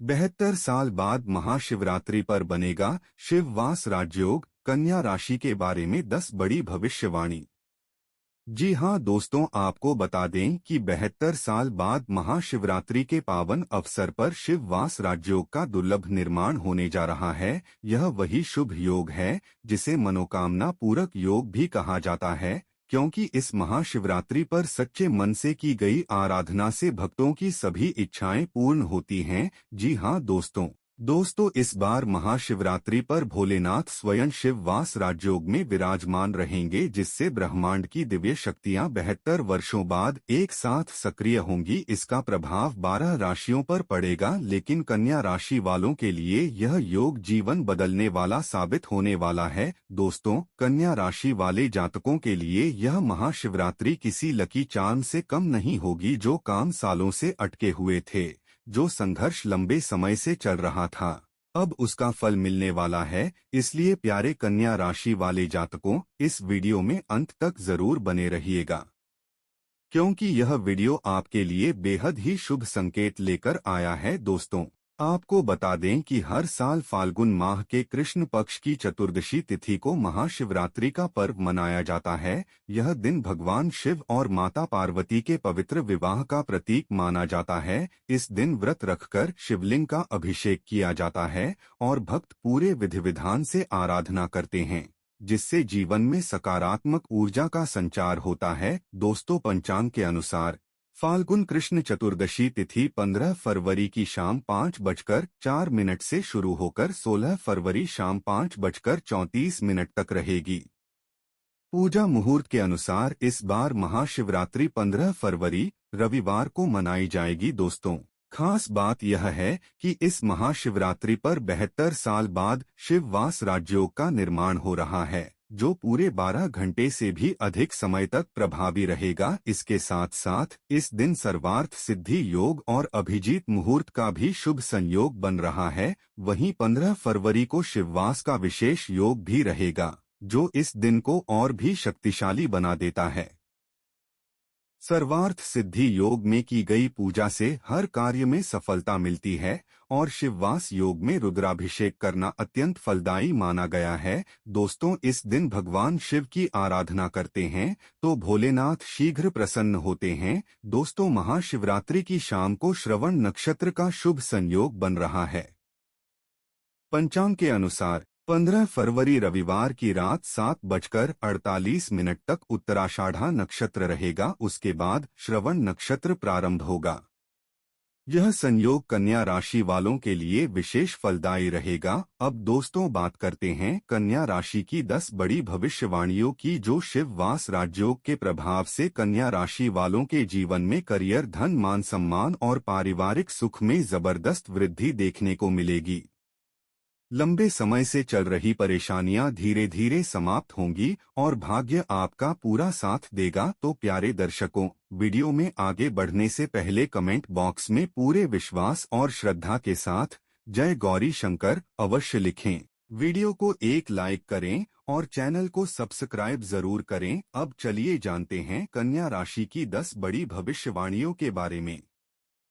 72 साल बाद महाशिवरात्रि पर बनेगा शिववास राजयोग। कन्या राशि के बारे में 10 बड़ी भविष्यवाणी। जी हां दोस्तों, आपको बता दें कि 72 साल बाद महाशिवरात्रि के पावन अवसर पर शिववास राजयोग का दुर्लभ निर्माण होने जा रहा है। यह वही शुभ योग है जिसे मनोकामना पूरक योग भी कहा जाता है, क्योंकि इस महाशिवरात्रि पर सच्चे मन से की गई आराधना से भक्तों की सभी इच्छाएं पूर्ण होती हैं। जी हां दोस्तों, इस बार महाशिवरात्रि पर भोलेनाथ स्वयं शिववास राजयोग में विराजमान रहेंगे, जिससे ब्रह्मांड की दिव्य शक्तियां 72 वर्षों बाद एक साथ सक्रिय होंगी। इसका प्रभाव 12 राशियों पर पड़ेगा, लेकिन कन्या राशि वालों के लिए यह योग जीवन बदलने वाला साबित होने वाला है। दोस्तों, कन्या राशि वाले जातकों के लिए यह महाशिवरात्रि किसी लकी चार्म से कम नहीं होगी। जो काम सालों से अटके हुए थे, जो संघर्ष लंबे समय से चल रहा था, अब उसका फल मिलने वाला है। इसलिए प्यारे कन्या राशि वाले जातकों, इस वीडियो में अंत तक जरूर बने रहिएगा, क्योंकि यह वीडियो आपके लिए बेहद ही शुभ संकेत लेकर आया है। दोस्तों, आपको बता दें कि हर साल फाल्गुन माह के कृष्ण पक्ष की चतुर्दशी तिथि को महाशिवरात्रि का पर्व मनाया जाता है। यह दिन भगवान शिव और माता पार्वती के पवित्र विवाह का प्रतीक माना जाता है। इस दिन व्रत रखकर शिवलिंग का अभिषेक किया जाता है और भक्त पूरे विधि विधान से आराधना करते हैं, जिससे जीवन में सकारात्मक ऊर्जा का संचार होता है। दोस्तों, पंचांग के अनुसार फाल्गुन कृष्ण चतुर्दशी तिथि 15 फरवरी की शाम 5:04 से शुरू होकर 16 फरवरी शाम 5:34 तक रहेगी। पूजा मुहूर्त के अनुसार इस बार महाशिवरात्रि 15 फरवरी रविवार को मनाई जाएगी। दोस्तों, खास बात यह है कि इस महाशिवरात्रि पर 72 साल बाद शिववास राजयोग का निर्माण हो रहा है, जो पूरे 12 घंटे से भी अधिक समय तक प्रभावी रहेगा। इसके साथ साथ इस दिन सर्वार्थ सिद्धि योग और अभिजीत मुहूर्त का भी शुभ संयोग बन रहा है। वहीं 15 फरवरी को शिववास का विशेष योग भी रहेगा, जो इस दिन को और भी शक्तिशाली बना देता है। सर्वार्थ सिद्धि योग में की गई पूजा से हर कार्य में सफलता मिलती है और शिववास योग में रुद्राभिषेक करना अत्यंत फलदायी माना गया है। दोस्तों, इस दिन भगवान शिव की आराधना करते हैं तो भोलेनाथ शीघ्र प्रसन्न होते हैं। दोस्तों, महाशिवरात्रि की शाम को श्रवण नक्षत्र का शुभ संयोग बन रहा है। पंचांग के अनुसार 15 फरवरी रविवार की रात 7:48 तक उत्तराषाढ़ा नक्षत्र रहेगा। उसके बाद श्रवण नक्षत्र प्रारंभ होगा। यह संयोग कन्या राशि वालों के लिए विशेष फलदायी रहेगा। अब दोस्तों, बात करते हैं कन्या राशि की 10 बड़ी भविष्यवाणियों की, जो शिववास राजयोग के प्रभाव से कन्या राशि वालों के जीवन में करियर, धन, मान सम्मान और पारिवारिक सुख में जबरदस्त वृद्धि देखने को मिलेगी। लंबे समय से चल रही परेशानियां धीरे धीरे समाप्त होंगी और भाग्य आपका पूरा साथ देगा। तो प्यारे दर्शकों, वीडियो में आगे बढ़ने से पहले कमेंट बॉक्स में पूरे विश्वास और श्रद्धा के साथ जय गौरी शंकर अवश्य लिखें। वीडियो को एक लाइक करें और चैनल को सब्सक्राइब जरूर करें। अब चलिए जानते हैं कन्या राशि की 10 बड़ी भविष्यवाणियों के बारे में।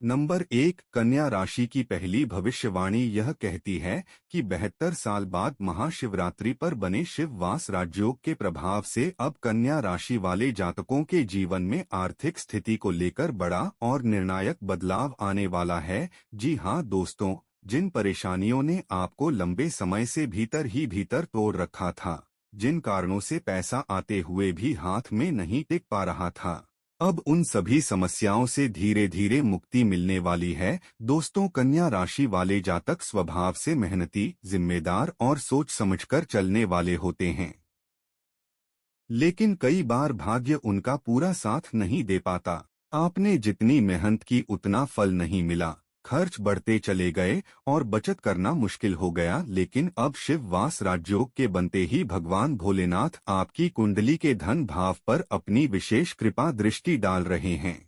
नंबर 1, कन्या राशि की पहली भविष्यवाणी यह कहती है कि 72 साल बाद महाशिवरात्रि पर बने शिववास राजयोग के प्रभाव से अब कन्या राशि वाले जातकों के जीवन में आर्थिक स्थिति को लेकर बड़ा और निर्णायक बदलाव आने वाला है। जी हां दोस्तों, जिन परेशानियों ने आपको लंबे समय से भीतर तोड़ रखा था, जिन कारणों से पैसा आते हुए भी हाथ में नहीं टिक पा रहा था, अब उन सभी समस्याओं से धीरे धीरे मुक्ति मिलने वाली है। दोस्तों, कन्या राशि वाले जातक स्वभाव से मेहनती, जिम्मेदार और सोच समझकर चलने वाले होते हैं, लेकिन कई बार भाग्य उनका पूरा साथ नहीं दे पाता। आपने जितनी मेहनत की उतना फल नहीं मिला, खर्च बढ़ते चले गए और बचत करना मुश्किल हो गया। लेकिन अब शिववास राजयोग के बनते ही भगवान भोलेनाथ आपकी कुंडली के धन भाव पर अपनी विशेष कृपा दृष्टि डाल रहे हैं।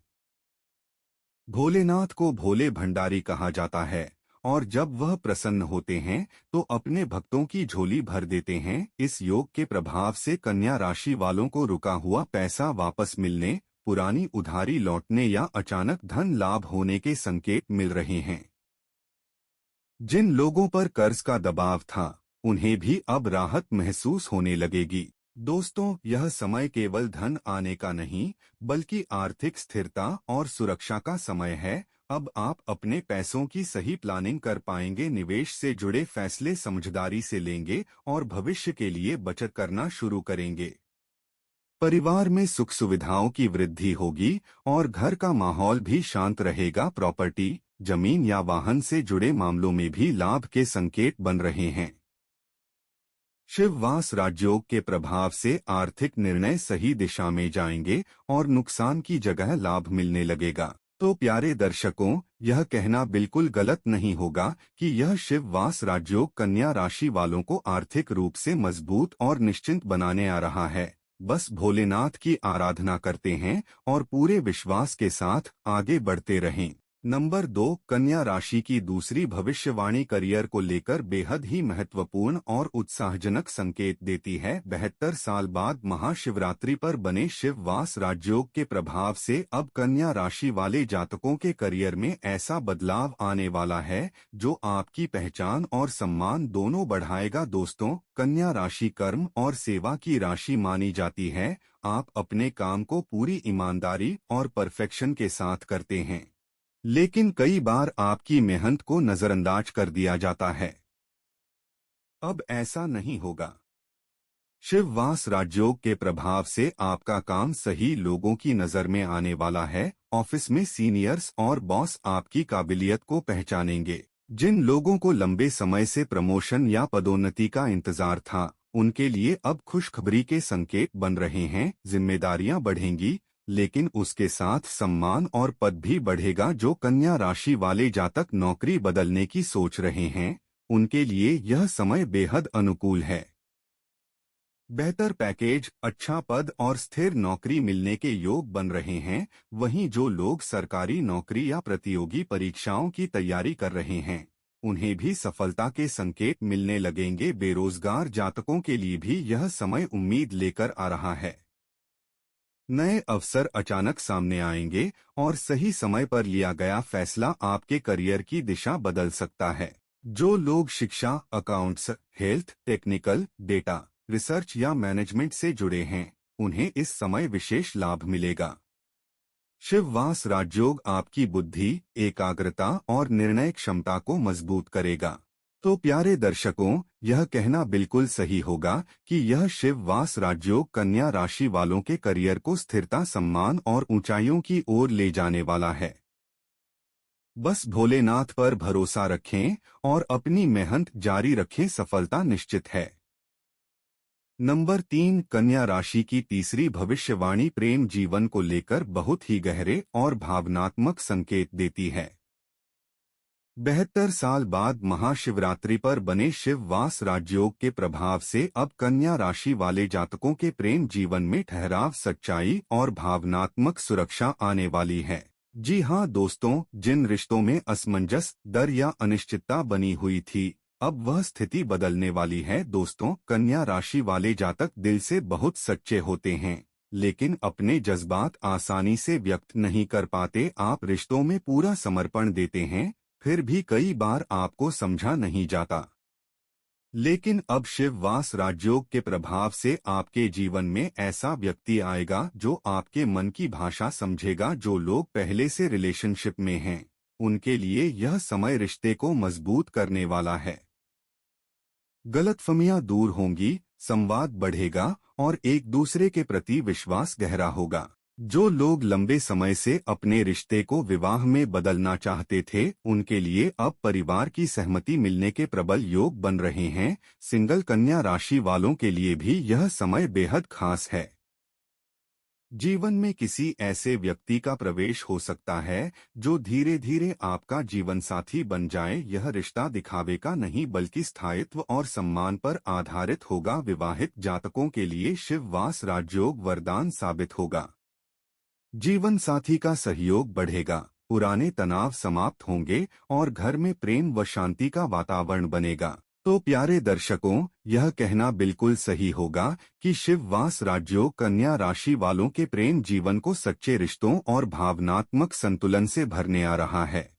भोलेनाथ को भोले भंडारी कहा जाता है और जब वह प्रसन्न होते हैं तो अपने भक्तों की झोली भर देते हैं। इस योग के प्रभाव से कन्या राशि वालों को रुका हुआ पैसा वापस मिलने, पुरानी उधारी लौटने या अचानक धन लाभ होने के संकेत मिल रहे हैं। जिन लोगों पर कर्ज का दबाव था, उन्हें भी अब राहत महसूस होने लगेगी। दोस्तों, यह समय केवल धन आने का नहीं, बल्कि आर्थिक स्थिरता और सुरक्षा का समय है। अब आप अपने पैसों की सही प्लानिंग कर पाएंगे, निवेश से जुड़े फैसले समझदारी से लेंगे और भविष्य के लिए बचत करना शुरू करेंगे। परिवार में सुख सुविधाओं की वृद्धि होगी और घर का माहौल भी शांत रहेगा। प्रॉपर्टी, जमीन या वाहन से जुड़े मामलों में भी लाभ के संकेत बन रहे हैं। शिववास राजयोग के प्रभाव से आर्थिक निर्णय सही दिशा में जाएंगे और नुकसान की जगह लाभ मिलने लगेगा। तो प्यारे दर्शकों, यह कहना बिल्कुल गलत नहीं होगा कि यह शिववास राजयोग कन्या राशि वालों को आर्थिक रूप से मजबूत और निश्चिंत बनाने आ रहा है। बस भोलेनाथ की आराधना करते हैं और पूरे विश्वास के साथ आगे बढ़ते रहें। नंबर 2, कन्या राशि की दूसरी भविष्यवाणी करियर को लेकर बेहद ही महत्वपूर्ण और उत्साहजनक संकेत देती है। 72 साल बाद महाशिवरात्रि पर बने शिववास राजयोग के प्रभाव से अब कन्या राशि वाले जातकों के करियर में ऐसा बदलाव आने वाला है जो आपकी पहचान और सम्मान दोनों बढ़ाएगा। दोस्तों, कन्या राशि कर्म और सेवा की राशि मानी जाती है। आप अपने काम को पूरी ईमानदारी और परफेक्शन के साथ करते हैं, लेकिन कई बार आपकी मेहनत को नजरअंदाज कर दिया जाता है। अब ऐसा नहीं होगा। शिववास राजयोग के प्रभाव से आपका काम सही लोगों की नजर में आने वाला है। ऑफिस में सीनियर्स और बॉस आपकी काबिलियत को पहचानेंगे। जिन लोगों को लंबे समय से प्रमोशन या पदोन्नति का इंतजार था, उनके लिए अब खुशखबरी के संकेत बन रहे हैं। जिम्मेदारियां बढ़ेंगी, लेकिन उसके साथ सम्मान और पद भी बढ़ेगा। जो कन्या राशि वाले जातक नौकरी बदलने की सोच रहे हैं, उनके लिए यह समय बेहद अनुकूल है। बेहतर पैकेज, अच्छा पद और स्थिर नौकरी मिलने के योग बन रहे हैं। वहीं जो लोग सरकारी नौकरी या प्रतियोगी परीक्षाओं की तैयारी कर रहे हैं, उन्हें भी सफलता के संकेत मिलने लगेंगे। बेरोजगार जातकों के लिए भी यह समय उम्मीद लेकर आ रहा है। नए अवसर अचानक सामने आएंगे और सही समय पर लिया गया फैसला आपके करियर की दिशा बदल सकता है। जो लोग शिक्षा, accounts, health, technical, data, research या मैनेजमेंट से जुड़े हैं, उन्हें इस समय विशेष लाभ मिलेगा। शिववास राजयोग आपकी बुद्धि, एकाग्रता और निर्णय क्षमता को मजबूत करेगा। तो प्यारे दर्शकों, यह कहना बिल्कुल सही होगा कि यह शिववास राजयोग कन्या राशि वालों के करियर को स्थिरता, सम्मान और ऊंचाइयों की ओर ले जाने वाला है। बस भोलेनाथ पर भरोसा रखें और अपनी मेहनत जारी रखें, सफलता निश्चित है। नंबर 3, कन्या राशि की तीसरी भविष्यवाणी प्रेम जीवन को लेकर बहुत ही गहरे और भावनात्मक संकेत देती है। 72 साल बाद महाशिवरात्रि पर बने शिववास राजयोग के प्रभाव से अब कन्या राशि वाले जातकों के प्रेम जीवन में ठहराव, सच्चाई और भावनात्मक सुरक्षा आने वाली है। जी हाँ दोस्तों, जिन रिश्तों में असमंजस, डर या अनिश्चितता बनी हुई थी, अब वह स्थिति बदलने वाली है। दोस्तों, कन्या राशि वाले जातक दिल से बहुत सच्चे होते हैं, लेकिन अपने जज्बात आसानी से व्यक्त नहीं कर पाते। आप रिश्तों में पूरा समर्पण देते हैं, फिर भी कई बार आपको समझा नहीं जाता। लेकिन अब शिववास राजयोग के प्रभाव से आपके जीवन में ऐसा व्यक्ति आएगा जो आपके मन की भाषा समझेगा। जो लोग पहले से रिलेशनशिप में हैं, उनके लिए यह समय रिश्ते को मजबूत करने वाला है। गलतफहमियां दूर होंगी, संवाद बढ़ेगा और एक दूसरे के प्रति विश्वास गहरा होगा। जो लोग लंबे समय से अपने रिश्ते को विवाह में बदलना चाहते थे, उनके लिए अब परिवार की सहमति मिलने के प्रबल योग बन रहे हैं। सिंगल कन्या राशि वालों के लिए भी यह समय बेहद खास है। जीवन में किसी ऐसे व्यक्ति का प्रवेश हो सकता है जो धीरे धीरे आपका जीवन साथी बन जाए। यह रिश्ता दिखावे का नहीं, बल्कि स्थायित्व और सम्मान पर आधारित होगा। विवाहित जातकों के लिए शिववास राजयोग वरदान साबित होगा। जीवन साथी का सहयोग बढ़ेगा, पुराने तनाव समाप्त होंगे और घर में प्रेम व शांति का वातावरण बनेगा। तो प्यारे दर्शकों, यह कहना बिल्कुल सही होगा कि शिववास राजयोग कन्या राशि वालों के प्रेम जीवन को सच्चे रिश्तों और भावनात्मक संतुलन से भरने आ रहा है।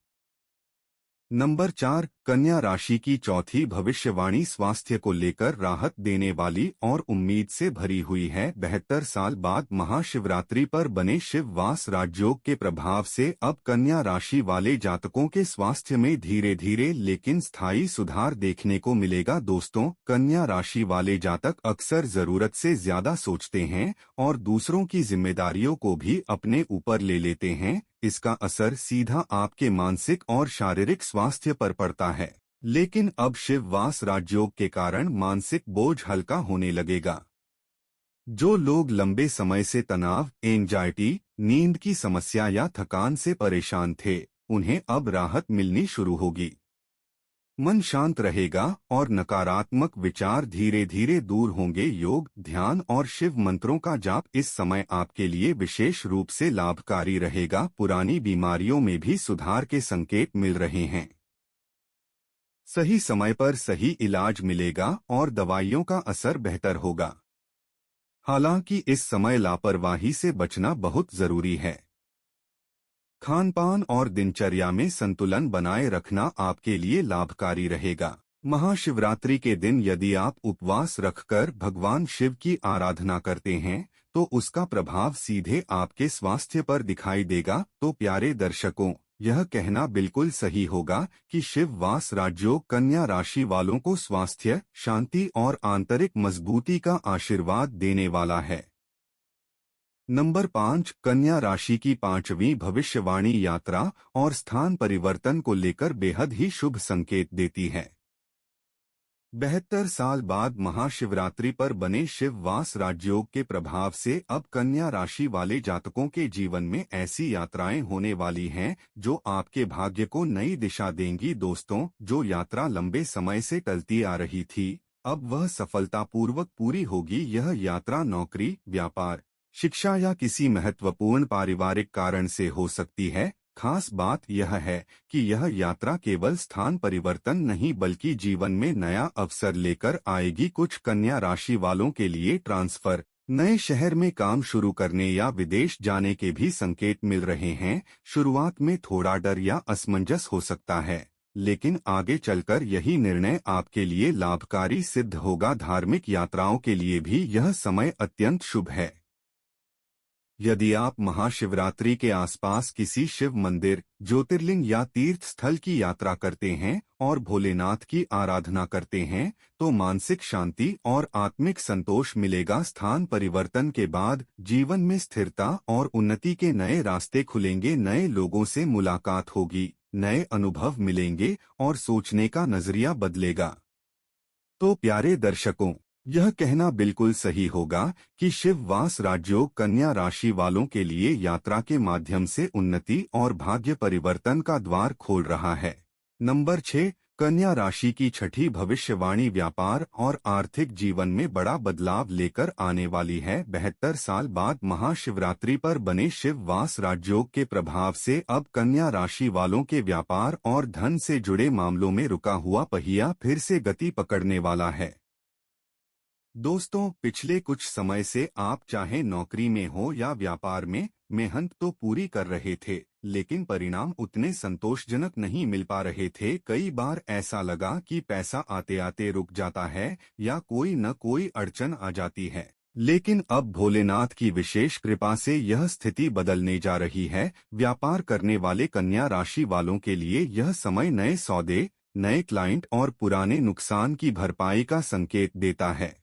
नंबर 4, कन्या राशि की चौथी भविष्यवाणी स्वास्थ्य को लेकर राहत देने वाली और उम्मीद से भरी हुई है। 72 साल बाद महाशिवरात्रि पर बने शिव वास राजयोग के प्रभाव से अब कन्या राशि वाले जातकों के स्वास्थ्य में धीरे धीरे लेकिन स्थायी सुधार देखने को मिलेगा। दोस्तों, कन्या राशि वाले जातक अक्सर जरूरत से ज्यादा सोचते हैं और दूसरों की जिम्मेदारियों को भी अपने ऊपर ले लेते हैं। इसका असर सीधा आपके मानसिक और शारीरिक स्वास्थ्य पर पड़ता है। लेकिन अब शिव वास राजयोग के कारण मानसिक बोझ हल्का होने लगेगा। जो लोग लंबे समय से तनाव, एंजाइटी, नींद की समस्या या थकान से परेशान थे, उन्हें अब राहत मिलनी शुरू होगी। मन शांत रहेगा और नकारात्मक विचार धीरे धीरे दूर होंगे। योग, ध्यान और शिव मंत्रों का जाप इस समय आपके लिए विशेष रूप से लाभकारी रहेगा। पुरानी बीमारियों में भी सुधार के संकेत मिल रहे हैं। सही समय पर सही इलाज मिलेगा और दवाइयों का असर बेहतर होगा। हालांकि इस समय लापरवाही से बचना बहुत जरूरी है। खान-पान और दिनचर्या में संतुलन बनाए रखना आपके लिए लाभकारी रहेगा। महाशिवरात्रि के दिन यदि आप उपवास रखकर भगवान शिव की आराधना करते हैं, तो उसका प्रभाव सीधे आपके स्वास्थ्य पर दिखाई देगा। तो प्यारे दर्शकों, यह कहना बिल्कुल सही होगा कि शिव वास राजयोग कन्या राशि वालों को स्वास्थ्य, शांति और आंतरिक मजबूती का आशीर्वाद देने वाला है। नंबर 5, कन्या राशि की पांचवी भविष्यवाणी यात्रा और स्थान परिवर्तन को लेकर बेहद ही शुभ संकेत देती है। 72 साल बाद महाशिवरात्रि पर बने शिव वास राजयोग के प्रभाव से अब कन्या राशि वाले जातकों के जीवन में ऐसी यात्राएं होने वाली हैं जो आपके भाग्य को नई दिशा देंगी। दोस्तों, जो यात्रा लंबे समय से टलती आ रही थी, अब वह सफलतापूर्वक पूरी होगी। यह यात्रा नौकरी, व्यापार, शिक्षा या किसी महत्वपूर्ण पारिवारिक कारण से हो सकती है। खास बात यह है कि यह यात्रा केवल स्थान परिवर्तन नहीं बल्कि जीवन में नया अवसर लेकर आएगी। कुछ कन्या राशि वालों के लिए ट्रांसफर, नए शहर में काम शुरू करने या विदेश जाने के भी संकेत मिल रहे हैं। शुरुआत में थोड़ा डर या असमंजस हो सकता है, लेकिन आगे चलकर यही निर्णय आपके लिए लाभकारी सिद्ध होगा। धार्मिक यात्राओं के लिए भी यह समय अत्यंत शुभ है। यदि आप महाशिवरात्रि के आसपास किसी शिव मंदिर, ज्योतिर्लिंग या तीर्थ स्थल की यात्रा करते हैं और भोलेनाथ की आराधना करते हैं, तो मानसिक शांति और आत्मिक संतोष मिलेगा। स्थान परिवर्तन के बाद जीवन में स्थिरता और उन्नति के नए रास्ते खुलेंगे। नए लोगों से मुलाकात होगी, नए अनुभव मिलेंगे और सोचने का नजरिया बदलेगा। तो प्यारे दर्शकों, यह कहना बिल्कुल सही होगा कि शिव वास राजयोग कन्या राशि वालों के लिए यात्रा के माध्यम से उन्नति और भाग्य परिवर्तन का द्वार खोल रहा है। नंबर 6, कन्या राशि की छठी भविष्यवाणी व्यापार और आर्थिक जीवन में बड़ा बदलाव लेकर आने वाली है। 72 साल बाद महाशिवरात्रि पर बने शिव वास राजयोग के प्रभाव से अब कन्या राशि वालों के व्यापार और धन से जुड़े मामलों में रुका हुआ पहिया फिर से गति पकड़ने वाला है। दोस्तों, पिछले कुछ समय से आप चाहे नौकरी में हो या व्यापार में मेहनत तो पूरी कर रहे थे, लेकिन परिणाम उतने संतोषजनक नहीं मिल पा रहे थे। कई बार ऐसा लगा कि पैसा आते आते रुक जाता है या कोई न कोई अड़चन आ जाती है। लेकिन अब भोलेनाथ की विशेष कृपा से यह स्थिति बदलने जा रही है। व्यापार करने वाले कन्या राशि वालों के लिए यह समय नए सौदे, नए क्लाइंट और पुराने नुकसान की भरपाई का संकेत देता है।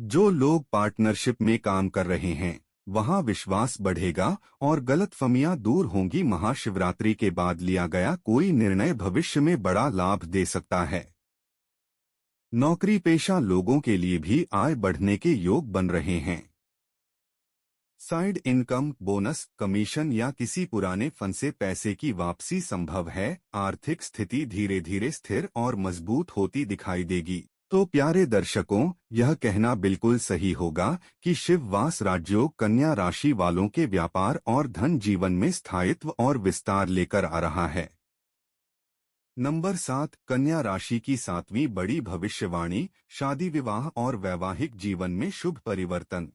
जो लोग पार्टनरशिप में काम कर रहे हैं, वहां विश्वास बढ़ेगा और गलतफहमियां दूर होंगी। महाशिवरात्रि के बाद लिया गया कोई निर्णय भविष्य में बड़ा लाभ दे सकता है। नौकरी पेशा लोगों के लिए भी आय बढ़ने के योग बन रहे हैं। साइड इनकम, बोनस, कमीशन या किसी पुराने फंड से पैसे की वापसी संभव है। आर्थिक स्थिति धीरे धीरे स्थिर और मजबूत होती दिखाई देगी। तो प्यारे दर्शकों, यह कहना बिल्कुल सही होगा कि शिव वास राजयोग कन्या राशि वालों के व्यापार और धन जीवन में स्थायित्व और विस्तार लेकर आ रहा है। नंबर 7, कन्या राशि की सातवीं बड़ी भविष्यवाणी शादी, विवाह और वैवाहिक जीवन में शुभ परिवर्तन।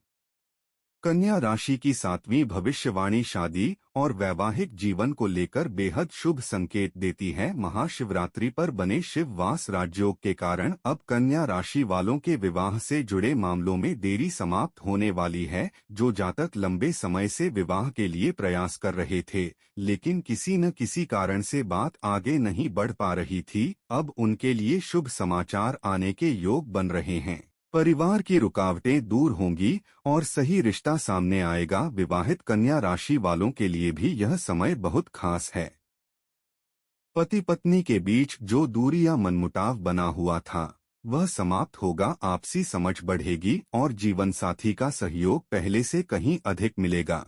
कन्या राशि की सातवीं भविष्यवाणी शादी और वैवाहिक जीवन को लेकर बेहद शुभ संकेत देती है। महाशिवरात्रि पर बने शिव वास राजयोग के कारण अब कन्या राशि वालों के विवाह से जुड़े मामलों में देरी समाप्त होने वाली है। जो जातक लंबे समय से विवाह के लिए प्रयास कर रहे थे लेकिन किसी न किसी कारण से बात आगे नहीं बढ़ पा रही थी, अब उनके लिए शुभ समाचार आने के योग बन रहे हैं। परिवार की रुकावटें दूर होंगी और सही रिश्ता सामने आएगा। विवाहित कन्या राशि वालों के लिए भी यह समय बहुत खास है। पति पत्नी के बीच जो दूरी या मनमुटाव बना हुआ था वह समाप्त होगा। आपसी समझ बढ़ेगी और जीवन साथी का सहयोग पहले से कहीं अधिक मिलेगा।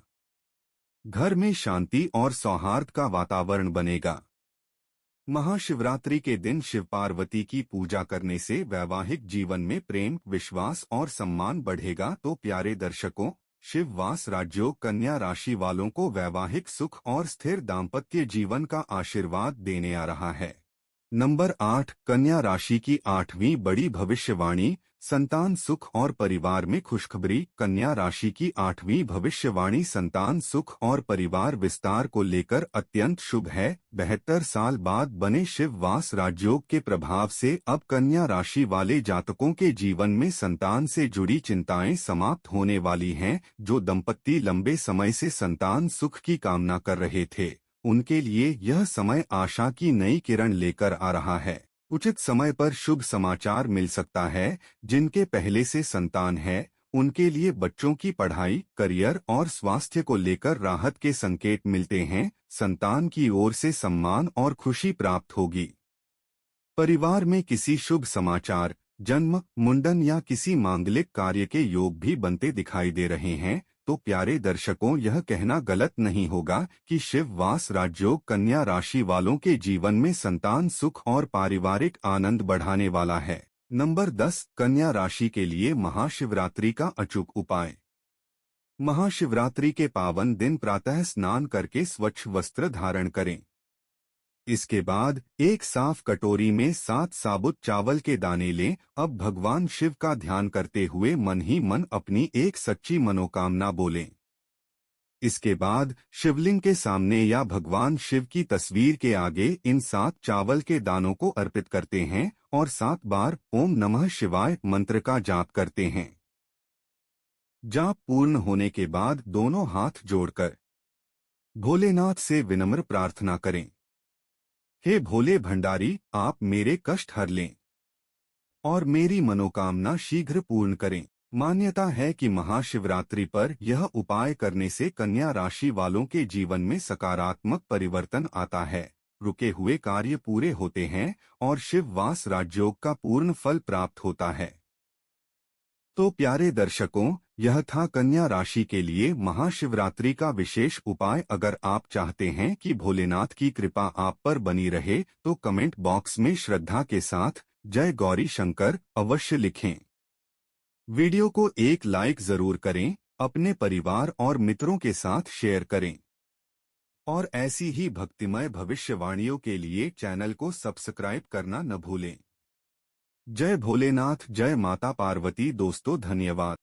घर में शांति और सौहार्द का वातावरण बनेगा। महाशिवरात्रि के दिन शिव पार्वती की पूजा करने से वैवाहिक जीवन में प्रेम, विश्वास और सम्मान बढ़ेगा। तो प्यारे दर्शकों, शिव वास राजयोग कन्या राशि वालों को वैवाहिक सुख और स्थिर दाम्पत्य जीवन का आशीर्वाद देने आ रहा है। नंबर 8, कन्या राशि की आठवीं बड़ी भविष्यवाणी, संतान सुख और परिवार में खुशखबरी। कन्या राशि की आठवीं भविष्यवाणी संतान सुख और परिवार विस्तार को लेकर अत्यंत शुभ है। 72 साल बाद बने शिव वास राजयोग के प्रभाव से अब कन्या राशि वाले जातकों के जीवन में संतान से जुड़ी चिंताएं समाप्त होने वाली हैं। जो दंपत्ति लंबे समय से संतान सुख की कामना कर रहे थे उनके लिए यह समय आशा की नई किरण लेकर आ रहा है। उचित समय पर शुभ समाचार मिल सकता है। जिनके पहले से संतान है उनके लिए बच्चों की पढ़ाई, करियर और स्वास्थ्य को लेकर राहत के संकेत मिलते हैं। संतान की ओर से सम्मान और खुशी प्राप्त होगी। परिवार में किसी शुभ समाचार, जन्म, मुंडन या किसी मांगलिक कार्य के योग भी बनते दिखाई दे रहे हैं। तो प्यारे दर्शकों, यह कहना गलत नहीं होगा कि शिव वास राजयोग कन्या राशि वालों के जीवन में संतान सुख और पारिवारिक आनंद बढ़ाने वाला है। नंबर 10, कन्या राशि के लिए महाशिवरात्रि का अचूक उपाय। महाशिवरात्रि के पावन दिन प्रातः स्नान करके स्वच्छ वस्त्र धारण करें। इसके बाद एक साफ कटोरी में 7 साबुत चावल के दाने लें। अब भगवान शिव का ध्यान करते हुए मन ही मन अपनी एक सच्ची मनोकामना बोलें। इसके बाद शिवलिंग के सामने या भगवान शिव की तस्वीर के आगे इन 7 चावल के दानों को अर्पित करते हैं और 7 बार ओम नमः शिवाय मंत्र का जाप करते हैं। जाप पूर्ण होने के बाद दोनों हाथ जोड़कर भोलेनाथ से विनम्र प्रार्थना करें, हे भोले भंडारी, आप मेरे कष्ट हर लें और मेरी मनोकामना शीघ्र पूर्ण करें। मान्यता है कि महाशिवरात्रि पर यह उपाय करने से कन्या राशि वालों के जीवन में सकारात्मक परिवर्तन आता है, रुके हुए कार्य पूरे होते हैं और शिव वास राजयोग का पूर्ण फल प्राप्त होता है। तो प्यारे दर्शकों, यह था कन्या राशि के लिए महाशिवरात्रि का विशेष उपाय। अगर आप चाहते हैं कि भोलेनाथ की कृपा आप पर बनी रहे तो कमेंट बॉक्स में श्रद्धा के साथ जय गौरी शंकर अवश्य लिखें। वीडियो को एक लाइक जरूर करें, अपने परिवार और मित्रों के साथ शेयर करें और ऐसी ही भक्तिमय भविष्यवाणियों के लिए चैनल को सब्सक्राइब करना न भूलें। जय भोलेनाथ, जय माता पार्वती। दोस्तों, धन्यवाद।